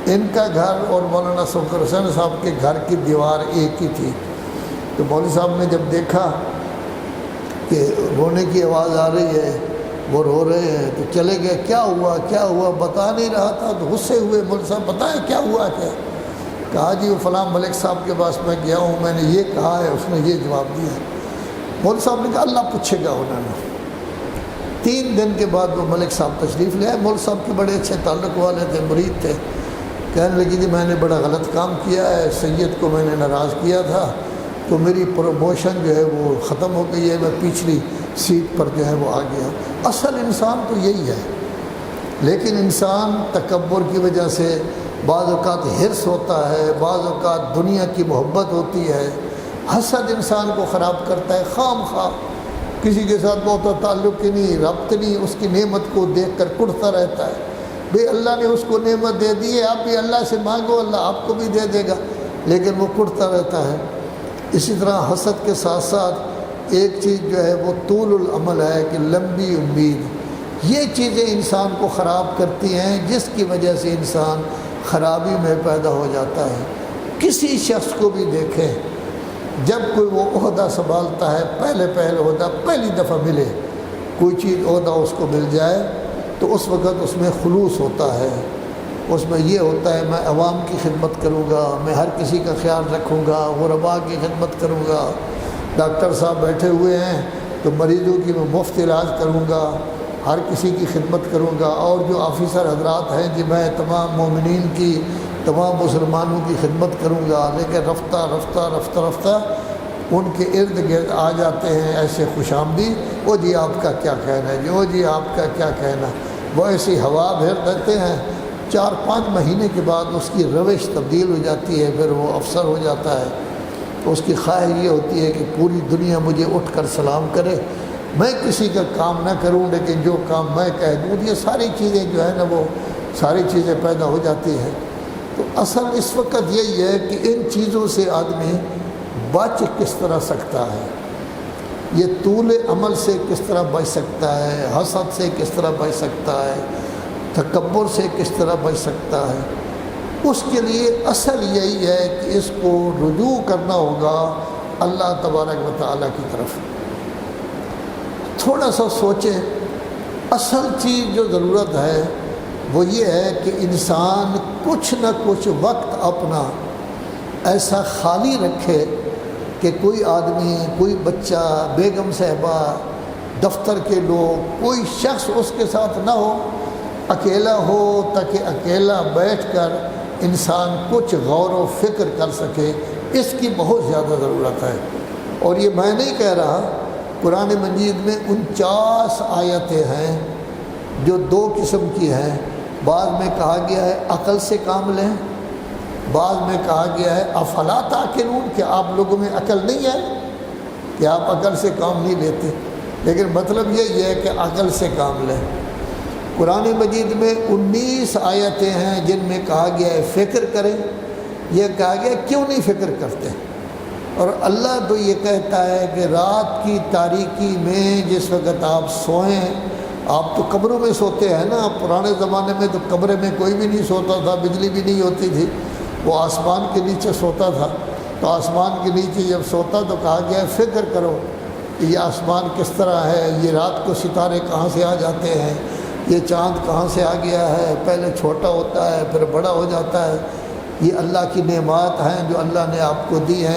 ان کا گھر اور مولانا سفر حسین صاحب کے گھر کی دیوار ایک ہی تھی۔ تو مولوی صاحب نے جب دیکھا کہ رونے کی آواز آ رہی ہے، وہ رو رہے ہیں، تو چلے گئے، کیا ہوا بتا نہیں رہا تھا۔ تو غصے ہوئے، مولوی صاحب بتائیں کیا ہوا کیا؟ کہا جی وہ فلاں ملک صاحب کے پاس میں گیا ہوں، میں نے یہ کہا ہے، اس نے یہ جواب دیا ہے۔ مولوی صاحب نے کہا اللہ پوچھے گا انہوں نے۔ 3 دن کے بعد وہ ملک صاحب تشریف لے آئے۔ مولوی صاحب کے بڑے اچھے تعلق والے تھے، مرید تھے۔ کہنے لگی جی میں نے بڑا غلط کام کیا ہے، سید کو میں نے ناراض کیا تھا، تو میری پروموشن جو ہے وہ ختم ہو گئی ہے، میں پچھلی سیٹ پر جو ہے وہ آ گیا۔ اصل انسان تو یہی ہے، لیکن انسان تکبر کی وجہ سے بعض اوقات حرص ہوتا ہے، بعض اوقات دنیا کی محبت ہوتی ہے، حسد انسان کو خراب کرتا ہے۔ خام خواہ کسی کے ساتھ بہت تعلق ہی نہیں، ربط نہیں، اس کی نعمت کو دیکھ کر کڑتا رہتا ہے۔ بھئی اللہ نے اس کو نعمت دے دی ہے، آپ بھی اللہ سے مانگو، اللہ آپ کو بھی دے دے گا، لیکن وہ کڑتا رہتا ہے۔ اسی طرح حسد کے ساتھ ساتھ ایک چیز جو ہے وہ طول العمل ہے، کہ لمبی امید۔ یہ چیزیں انسان کو خراب کرتی ہیں، جس کی وجہ سے انسان خرابی میں پیدا ہو جاتا ہے۔ کسی شخص کو بھی دیکھیں، جب کوئی وہ عہدہ سنبھالتا ہے، پہلے عہدہ پہلی دفعہ ملے، کوئی چیز عہدہ اس کو مل جائے، تو اس وقت اس میں خلوص ہوتا ہے، اس میں یہ ہوتا ہے میں عوام کی خدمت کروں گا، میں ہر کسی کا خیال رکھوں گا، غرباء کی خدمت کروں گا، ڈاکٹر صاحب بیٹھے ہوئے ہیں تو مریضوں کی میں مفت علاج کروں گا، ہر کسی کی خدمت کروں گا، اور جو آفیسر حضرات ہیں جی میں تمام مومنین کی، تمام مسلمانوں کی خدمت کروں گا۔ لیکن رفتہ رفتہ رفتہ رفتہ ان کے ارد گرد آ جاتے ہیں ایسے خوش آمدید، او جی آپ کا کیا کہنا ہے جی، او جی آپ کا کیا کہنا۔ وہ ایسی ہوا بھیر دیتے ہیں، 4-5 مہینے کے بعد اس کی روش تبدیل ہو جاتی ہے، پھر وہ افسر ہو جاتا ہے۔ اس کی خواہش یہ ہوتی ہے کہ پوری دنیا مجھے اٹھ کر سلام کرے، میں کسی کا کام نہ کروں، لیکن جو کام میں کہہ دوں۔ یہ ساری چیزیں جو ہے نا وہ ساری چیزیں پیدا ہو جاتی ہیں۔ تو اصل اس وقت یہی ہے کہ ان چیزوں سے آدمی بچ کس طرح سکتا ہے، یہ طول عمل سے کس طرح بچ سکتا ہے، حسد سے کس طرح بچ سکتا ہے، تکبر سے کس طرح بچ سکتا ہے۔ اس کے لیے اصل یہی ہے کہ اس کو رجوع کرنا ہوگا اللہ تبارک و تعالیٰ کی طرف۔ تھوڑا سا سوچیں، اصل چیز جو ضرورت ہے وہ یہ ہے کہ انسان کچھ نہ کچھ وقت اپنا ایسا خالی رکھے کہ کوئی آدمی، کوئی بچہ، بیگم صاحبہ، دفتر کے لوگ، کوئی شخص اس کے ساتھ نہ ہو، اکیلا ہو، تاکہ اکیلا بیٹھ کر انسان کچھ غور و فکر کر سکے۔ اس کی بہت زیادہ ضرورت ہے۔ اور یہ میں نہیں کہہ رہا، قرآن مجید میں 49 آیتیں ہیں جو 2 قسم کی ہیں۔ بعض میں کہا گیا ہے عقل سے کام لیں، بعض میں کہا گیا ہے افلا تعقلون، کہ آپ لوگوں میں عقل نہیں ہے کہ آپ عقل سے کام نہیں لیتے، لیکن مطلب یہی ہے کہ عقل سے کام لیں۔ قرآن مجید میں 19 آیتیں ہیں جن میں کہا گیا ہے فکر کریں، یہ کہا گیا کیوں نہیں فکر کرتے۔ اور اللہ تو یہ کہتا ہے کہ رات کی تاریکی میں جس وقت آپ سوئیں، آپ تو قبروں میں سوتے ہیں نا، پرانے زمانے میں تو قبرے میں کوئی بھی نہیں سوتا تھا، بجلی بھی نہیں ہوتی تھی، وہ آسمان کے نیچے سوتا تھا۔ تو آسمان کے نیچے جب سوتا تو کہا گیا ہے فکر کرو کہ یہ آسمان کس طرح ہے، یہ رات کو ستارے کہاں سے آ جاتے ہیں، یہ چاند کہاں سے آ گیا ہے، پہلے چھوٹا ہوتا ہے پھر بڑا ہو جاتا ہے، یہ اللہ کی نعمات ہیں جو اللہ نے آپ کو دی ہیں۔